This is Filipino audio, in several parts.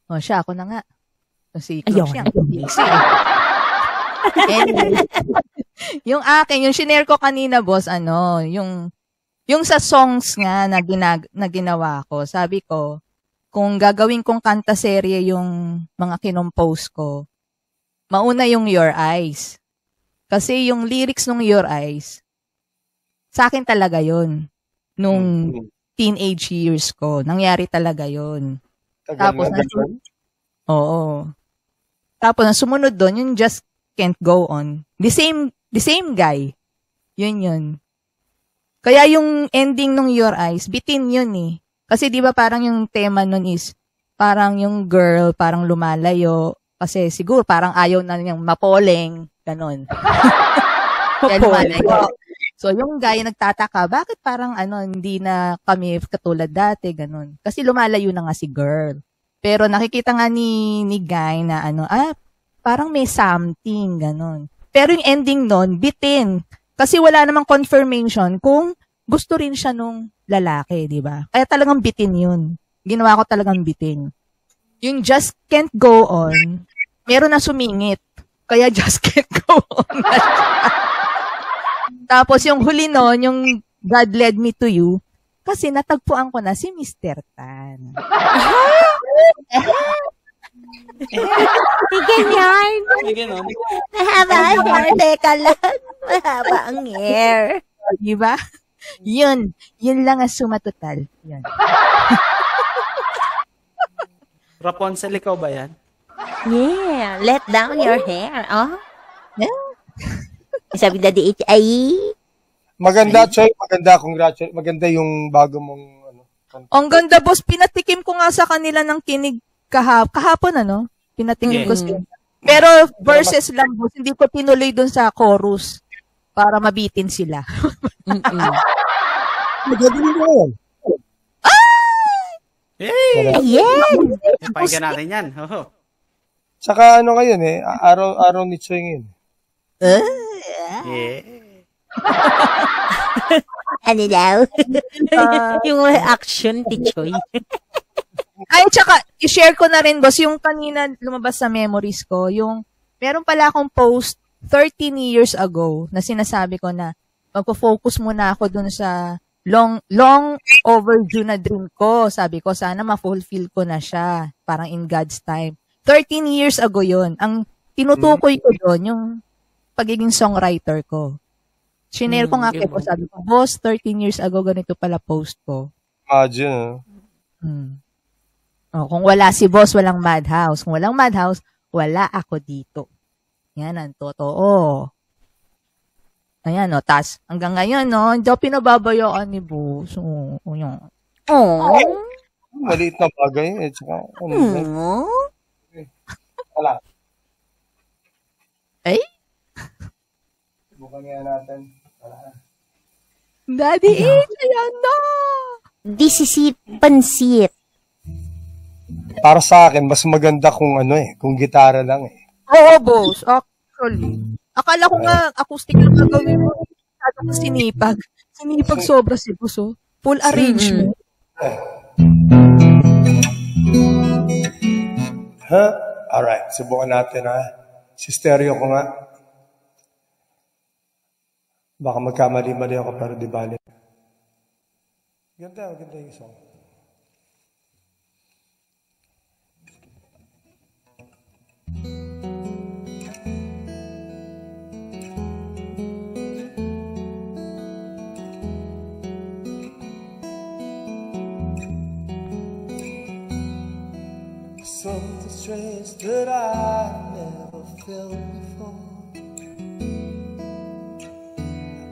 O siya, ako na nga. Si Ayun. siya. Anyway, yung akin, yung shinare ko kanina, boss, yung sa songs nga na ginawa ko, sabi ko, kung gagawin kong kanta serye yung mga kinompose ko, mauna yung Your Eyes. Kasi yung lyrics nung Your Eyes, sa akin talaga yun. Nung teenage years ko, nangyari talaga yun. Tapos, oo. Tapos, ang sumunod doon, yung Just Can't Go On. The same guy. Yun. Kaya yung ending nung Your Eyes, bitin yun eh. Kasi di ba parang yung tema nun is, parang yung girl, parang lumalayo. Kasi siguro parang ayaw na niyang mapoleng. Ganon. Kaya lumalayo. So yung guy nagtataka, bakit parang hindi na kami katulad dati, ganon. Kasi lumalayo na nga si girl. Pero nakikita nga ni guy na parang may something, ganon. Pero yung ending nun, bitin. Kasi wala namang confirmation kung gusto rin siya nung lalaki, di ba? Kaya talagang bitin yun. Ginawa ko talagang bitin. Yung Just Can't Go On, meron na sumingit. Kaya Just Can't Go On. Tapos yung huli nun, yung God Led Me to You, kasi natagpuan ko na si Mr. Tan. Ganyan. Mahaba ang hair. Teka lang. Mahaba ang hair. Diba? Yun lang ang sumatotal. Yun. Rapunzel, ikaw ba yan? Yeah. Let down your hair. Oh? Yeah. Sabi na DHI. Maganda, Choy. Maganda. Congratulations. Maganda yung bago mong Ang ganda, boss. Pinatikim ko nga sa kanila ng kinig kahapon, Pinatikim ko sila. Pero verses lang, boss. Hindi ko tinuloy dun sa chorus para mabitin sila. Maganda yun. Hey! Ayan! Pakinggan natin yan. Saka ngayon araw ni Choy ngayon. Yeah. Ano daw? Yung action, Tichoy. Ay, tsaka, i-share ko na rin, boss, yung kanina lumabas sa memories ko, yung, meron pala akong post 13 years ago na sinasabi ko na magpo-focus muna ako dun sa long overdue na dream ko. Sabi ko, sana ma-fulfill ko na siya. Parang in God's time. 13 years ago yun. Ang tinutukoy ko doon, yung pagiging songwriter ko. Shinare ko nga ko, sabi ko, boss, 13 years ago, ganito pala post ko. Imagine, kung wala si boss, walang Madhouse. Kung walang Madhouse, wala ako dito. Yan ang totoo. Ayan, tas hanggang ngayon, hindi ako pinababayaan ni boss. Yan. Maliit na bagay. Wala. Ay? Bukan nga natin. Daddy H, ayan na! This is it, pansit. Para sa akin, mas maganda kung kung gitara lang Oo, boss. Actually. Akala ko nga, acoustic lang gagawin mo. Masyado ko sinipag. Sinipag sobra si boss, Full arrangement. Alright, subukan natin, Si stereo ko nga. Baka magkamali-mali ako, pero di bali. Ganda yung song. Something strange that I never felt before.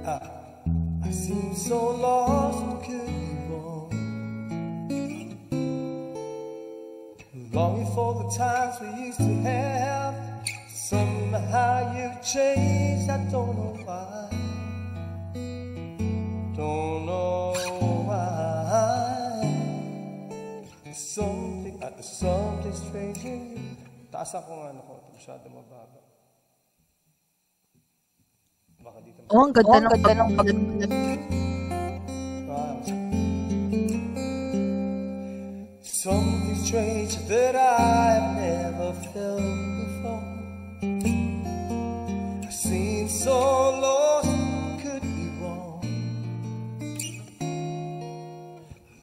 I seem so lost and could be wrong. Longing for the times we used to have. Somehow you've changed, I don't know why. Don't know why. There's something strange in you. Taas ako nga ko, masyado mababa. Baka dito. Ang ganda ng something strange that I've never felt before. I seem so lost, could be wrong.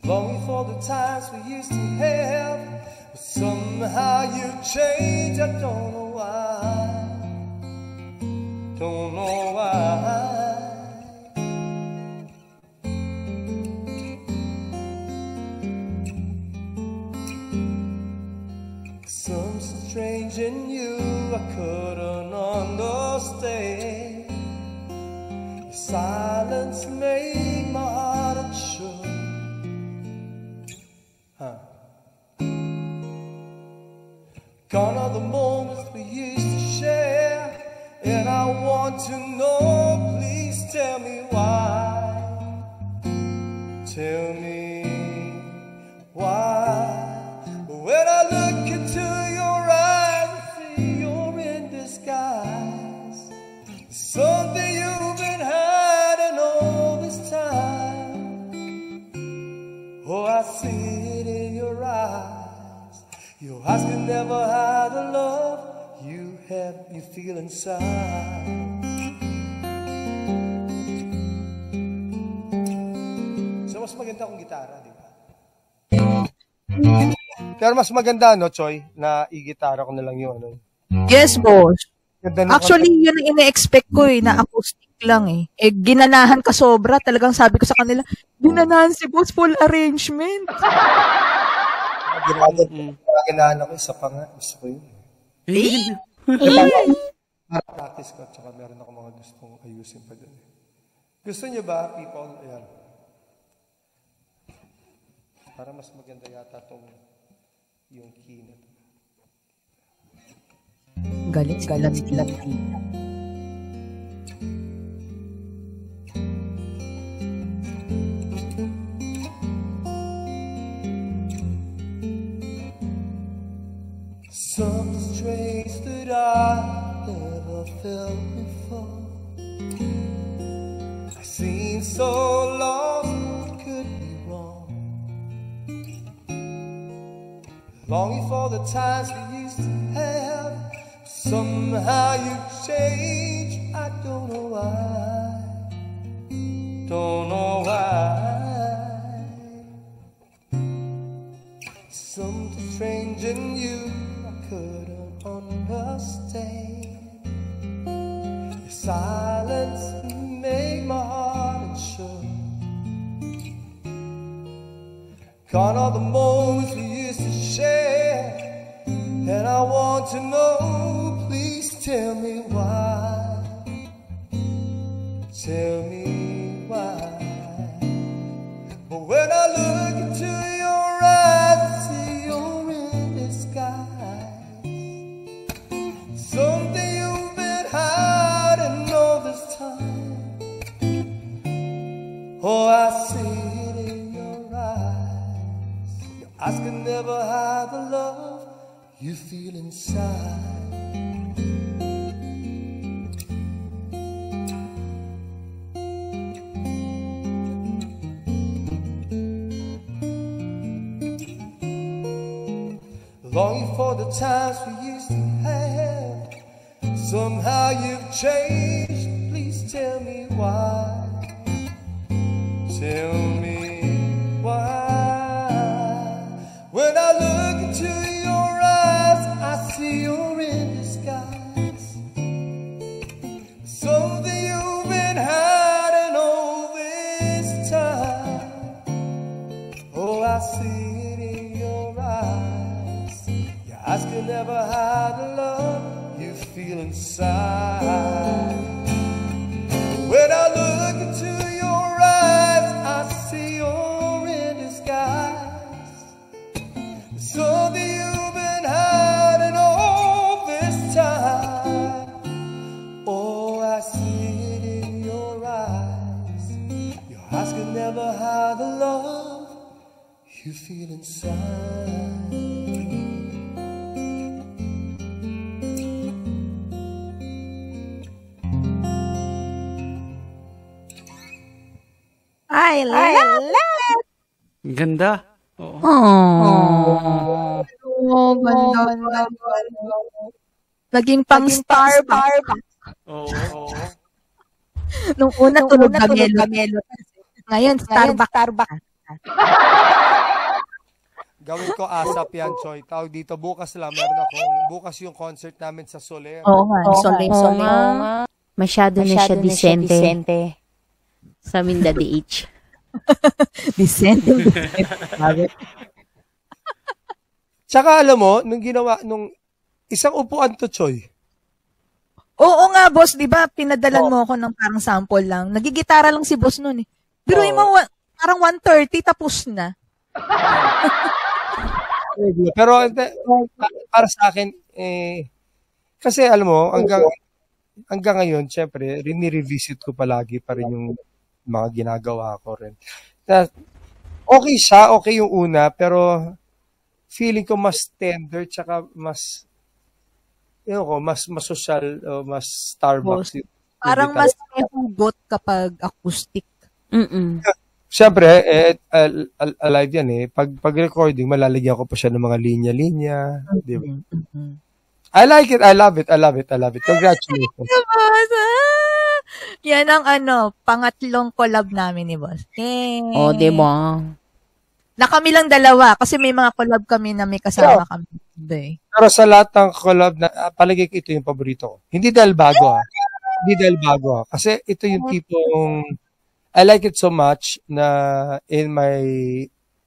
Longing for the times we used to have, but somehow you changed. I don't know why. Don't know why. Something strange in you I couldn't understand. Your silence made my heart unsure. Gone are the moments we used to share, and I want to know, please tell me why. Tell me why. When I look into your eyes, I see you're in disguise. Something you've been hiding all this time. Oh, I see it in your eyes. Your eyes can never hide the love you feel inside. So, mas maganda kung gitara, di ba? Pero mas maganda, no, Choy, na i-gitara ko na lang yung ano. Yes, boss. Ganda ng Actually, yun ang ine-expect ko na acoustic lang eh. Ginanahan ka sobra. Talagang sabi ko sa kanila, ginanahan si boss, full arrangement. Ginahan ako, isa pa nga. Gusto ko yun. Practice ko, tsaka meron ako mga gustong ayusin pa dun. Gusto niyo ba, people? Ayan. Para mas maganda yata itong yung key na ito. Galit. Something strange that I never felt before. I seem so lost, it could be wrong. Longing for the times we used to have. Somehow you changed, I don't know why. Don't know why. Something strange in you I couldn't understand. Your silence made my heart unsure. Gone are the moments we used to share, and I want to know, please tell me why. Tell me why. But when I look into your eyes, I see you're in disguise. Something you've been hiding all this time. Oh, I see it in your eyes. Your eyes can never hide the love you feel inside. Longing for the times we used to have. Somehow you've changed, please tell me why. Tell me why. When I look into your eyes, I see you're in disguise. Something you've been hiding all this time. Oh, I see it in your eyes. Your eyes can never hide the love you feel inside. When I look into your eyes, I see you're in disguise. Something you've been hiding all this time. Oh, I see it in your eyes. Your eyes can never hide the love you feel inside. I love it. Ganda. Oo. Oh. Ganda. Naging pang Starbucks. Oo. Nung una tunog Gamelo. Ngayon, Starbucks. Gawin ko ASAP yan, Choy. Tawag dito, bukas bukas yung concert namin sa Soler. Oo nga, Soler. Masyado na siya disente. Sa amin, Daddy H. Disente. Tsaka alam mo, nung isang upuan to, Choy. Oo nga, boss, di ba? Pinadalan mo ako ng parang sample lang. Nagigitara lang si boss nun eh. Biruin mo, parang 1:30, tapos na. Pero para sa akin, kasi alam mo, hanggang ngayon, syempre, rini-revisit ko palagi pa rin yung mga ginagawa ko rin. Okay siya, okay yung una, pero feeling ko mas tender, tsaka mas social, mas Starbucks. Parang mas may hugot kapag acoustic. Siyempre, alive yan eh. Pag recording, malalagyan ko pa siya ng mga linya-linya. Di ba? I like it. I love it. Congratulations. Yan ang pangatlong collab namin ni boss. Oh, di ba? Na kami lang dalawa kasi may mga collab kami na may kasama kami. Pero sa lahat ng collab, palagay ko ito yung paborito ko. Hindi dahil bago Kasi ito yung tipong, I like it so much na in my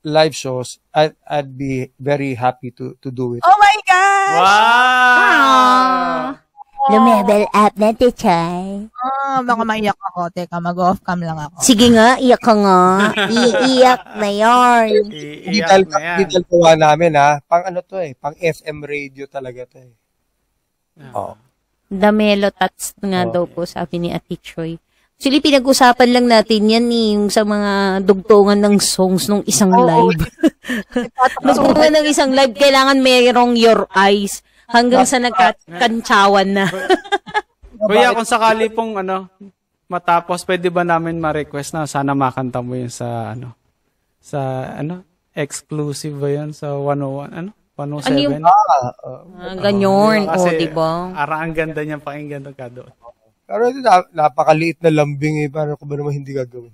live shows, I'd be very happy to do it. Oh my God! Wow! Lumebel up na, Tichay. Baka maiyak ako. Teka, mag-off cam lang ako. Sige nga, iyak ka nga. Iiyak na yarn. Hindi dahil gawa namin ha. Pang pang FM radio talaga to eh. Damelo tats nga daw po, sabi ni Ate Choy. Actually, pinag-usapan lang natin yan yung sa mga dugtungan ng songs nung isang live. Dugtungan ng isang live, kailangan mayroong Your Eyes hanggang sa nagkantsawan na. Kuya, kung sakali pong matapos, pwede ba namin ma-request na sana makanta mo yun sa exclusive ba yun sa 101, 107? Ganyan, Kasi, diba? Arang ang ganda niya pakinggan ka doon. Pero napakaliit na lambing eh. Paano ko ba naman hindi gagawin?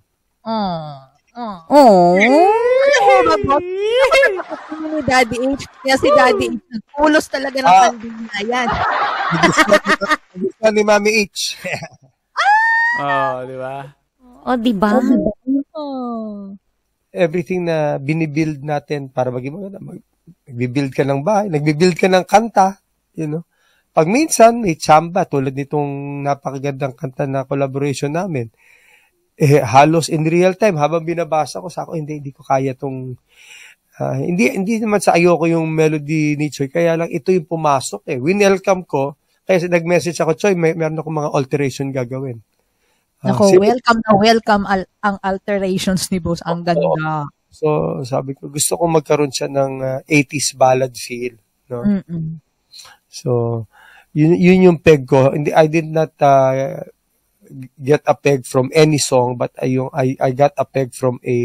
Ni Daddy H. Kaya si Daddy H. Nagpulos talaga ng pandemya yan. Gusto ni Mami H. Di ba? Diba? Everything na binibuild natin para maging maganda. Nagbibuild ka ng bahay, nagbibuild ka ng kanta, Pag minsan may tsamba tulad nitong napakagandang kanta na collaboration namin, halos in real time habang binabasa ko sa ako, hindi ko kaya tong hindi naman sa ayoko yung melody ni Choy, kaya lang ito yung pumasok eh. Winelcome ko, kaya nag-message ako, Choy, meron ako mga alteration gagawin. Welcome ang alterations ni boss. Ang ganda. So, sabi ko, gusto kong magkaroon siya ng 80s ballad feel. No? So, yun yung peg ko. I did not get a peg from any song, but I got a peg from a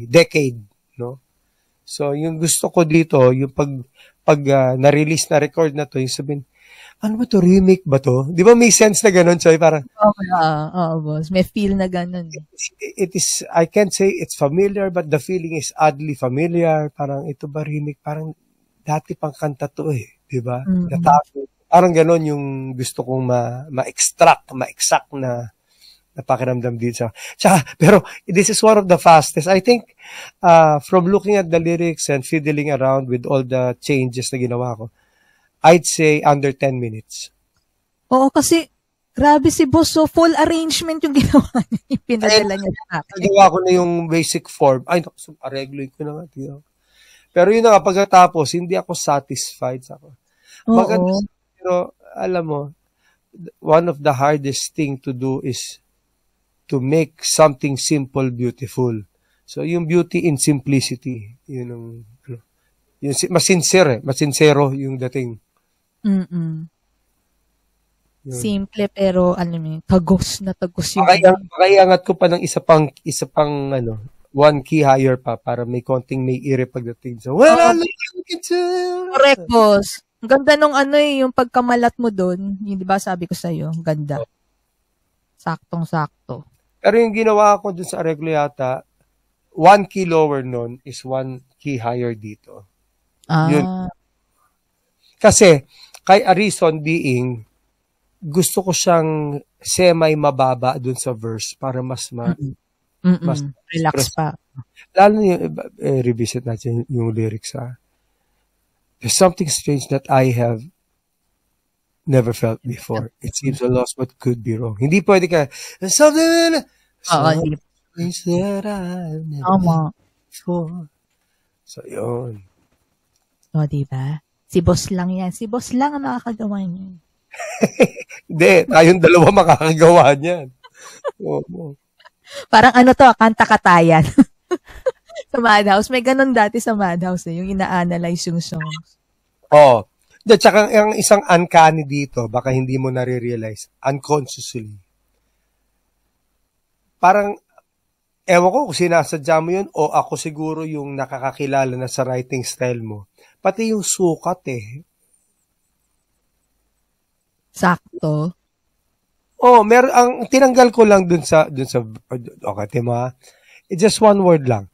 decade. No? So, yung gusto ko dito, yung pag na-release na record na to, yung sabihin, ano ba to? Remake ba to? Di ba may sense na ganun, Choy? Parang, boss. May feel na ganun. It is, I can't say it's familiar, but the feeling is oddly familiar. Parang, ito ba remake? Parang, dati pang kanta to eh. Di ba? Parang ganun yung gusto kong ma-extract, ma-exact na pakiramdam dito. Pero, this is one of the fastest. I think, from looking at the lyrics and fiddling around with all the changes na ginawa ko, I'd say under 10 minutes. Oo, kasi grabe si boss. So, full arrangement yung ginawa niya. Yung pinadala niya sa akin. Nagawa ko na yung basic form. Ay, aregloin ko na nga. Pero yun na nga, pagkatapos, hindi ako satisfied. Maganda, pero alam mo, one of the hardest thing to do is to make something simple beautiful. So, yung beauty in simplicity, yun ang, masinsero yung dating. Simple pero tagos na tagos yung Makaiangat ko pa ng isa pang one key higher pa para may konting may ire pagdating. So, well, I look into... Correct, boss. Ang ganda nung yung pagkamalat mo doon. Yung, di ba sabi ko sa'yo, ang ganda. Saktong-sakto. Pero yung ginawa ko dun sa Areglo yata, 1 key lower nun is 1 key higher dito. Yun. Kasi, kay a reason being, gusto ko siyang semi-mababa dun sa verse para mas relax pa. Lalo yung, revisit natin yung lyrics, ha? There's something strange that I have never felt before. It seems a loss but could be wrong. Hindi pwede ka, there's something strange that I've never felt before. So, yun. O, diba? Si boss lang yan. Si boss lang ang makakagawa niyan. Hindi, tayong dalawa makakagawa niyan. Parang kanta-katayan. Sa Madhouse. May ganun dati sa Madhouse yung ina-analyze yung songs. Oo. Tsaka ang isang uncanny dito, baka hindi mo nare-realize, unconsciously. Parang, ewan ko kung sinasadya mo yun o ako siguro yung nakakakilala na sa writing style mo. Pati yung sukat Sakto. Ang tinanggal ko lang dun sa okay, Tima. It's just one word lang.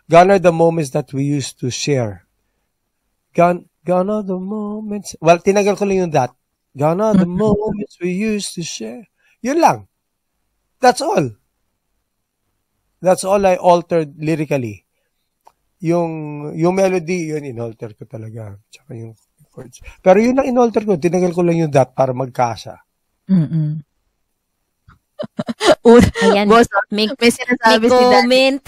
Gone are the moments that we used to share. Gone are the moments. Well, tinanggal ko lang yung that. Gone are the moments we used to share. Yun lang. That's all. That's all I altered lyrically. Yung melody, yun inalter ko talaga. Tsaka yung chords. Pero yun ang inalter ko. Tinanggal ko lang yung that para magkasa. Ayan, boss, may sinasabi si comment.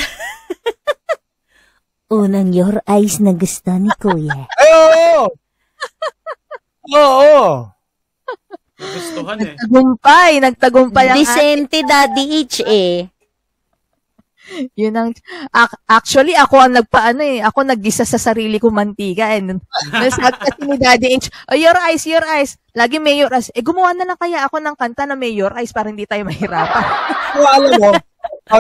Unang your eyes na gusto ni Kuya. Ay, oo! Oo! Gustuhan Nagtagumpay ang Vicente Daddy H Yun ang, actually, ako ang ako naggisa sa sarili ko mantika. Nasabi kasi ni Daddy H, your eyes. Lagi may your eyes. Gumawa na lang kaya ako ng kanta na may your eyes para hindi tayo mahirapan. Alam mo,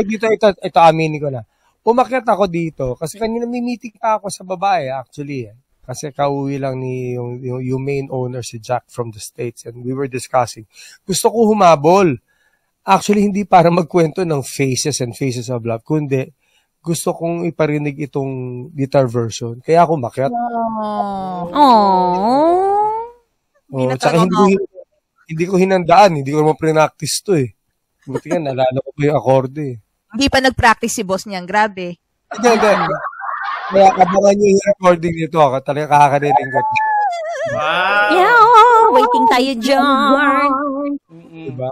ito aminin ko na. Umakyat ako dito kasi kanina may meeting pa ako sa babae actually. Kasi kauwi lang ni yung main owner si Jack from the States and we were discussing. Gusto ko humabol. Actually, hindi para magkwento ng Faces and Faces of Love, kundi gusto kong iparinig itong guitar version. Kaya ako makyat. Tsaka hindi ko hinandaan. Hindi ko naman pre-practice to Buti nga, nalala ko pa yung akorde Hindi pa nag-practice si boss niyan. Grabe. Hindi. Kaya abangan nyo yung recording nito. Talaga kakakarinig ko. Wow! Yeah, waiting tayo dyan. Diba?